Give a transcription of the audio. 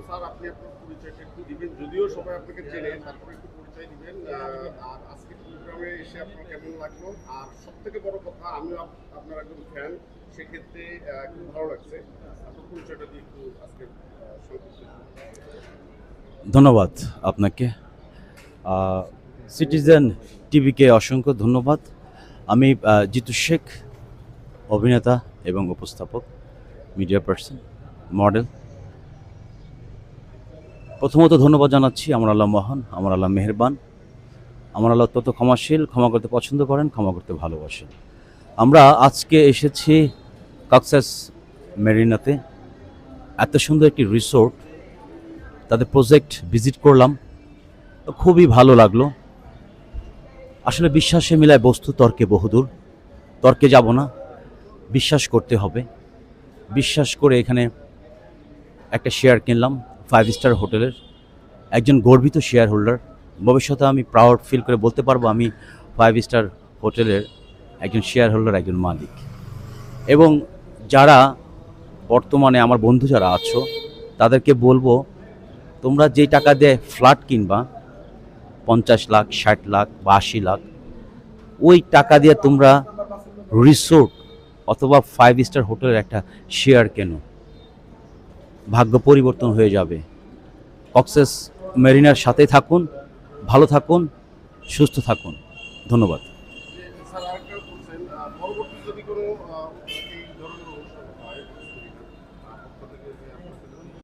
Sir আপনি আপনার পরিচয়টা একটু দিবেন, যদিও সবাই আপনাকে চেনে, তারপরে একটু পরিচয় দিবেন। আর আজকে প্রোগ্রামে এসে আপনার কেমন লাগলো? আর সব থেকে বড় কথা, আমিও আপনার একজন ফ্যান, সেক্ষেত্রে খুব ভালো লাগছে। আপনার পরিচয়টা দিয়ে একটু আজকে সংক্ষিপ্ত। ধন্যবাদ আপনাকে। সিটিজেন টিভিকে অসংখ্য ধন্যবাদ। আমি জিতু শেখ, অভিনেতা এবং উপস্থাপক, মিডিয়া পার্সন, মডেল। প্রথমত ধন্যবাদ জানাচ্ছি আমার আল্লাহ মহান, আমার আল্লাহ মেহেরবান, আমার আল্লাহ অত্যন্ত ক্ষমাশীল, ক্ষমা করতে পছন্দ করেন, ক্ষমা করতে ভালোবাসেন। আমরা আজকে এসেছি কক্সেস মেরিনাতে, এত সুন্দর একটি রিসোর্ট, তাদের প্রজেক্ট ভিজিট করলাম, খুবই ভালো লাগলো। আসলে বিশ্বাসে মিলায় বস্তু, তর্কে বহুদূর। তর্কে যাব না, বিশ্বাস করতে হবে। বিশ্বাস করে এখানে একটা শেয়ার কিনলাম 5 স্টার হোটেলের, একজন গর্বিত শেয়ার হোল্ডার। ভবিষ্যতে আমি প্রাউড ফিল করে বলতে পারবো আমি 5 স্টার হোটেলের একজন শেয়ার হোল্ডার, একজন মালিক। এবং যারা বর্তমানে আমার বন্ধু যারা আছো, তাদেরকে বলবো, তোমরা যেই টাকা দিয়ে ফ্ল্যাট কিনবা 50 লাখ, 60 লাখ বা 80 লাখ, ওই টাকা দিয়ে তোমরা রিসোর্ট অথবা 5 স্টার হোটেলের একটা শেয়ার কেনো, ভাগ্য পরিবর্তন হয়ে যাবে। কক্সেস মেরিনার সাথে থাকুন, ভালো থাকুন, সুস্থ থাকুন। ধন্যবাদ।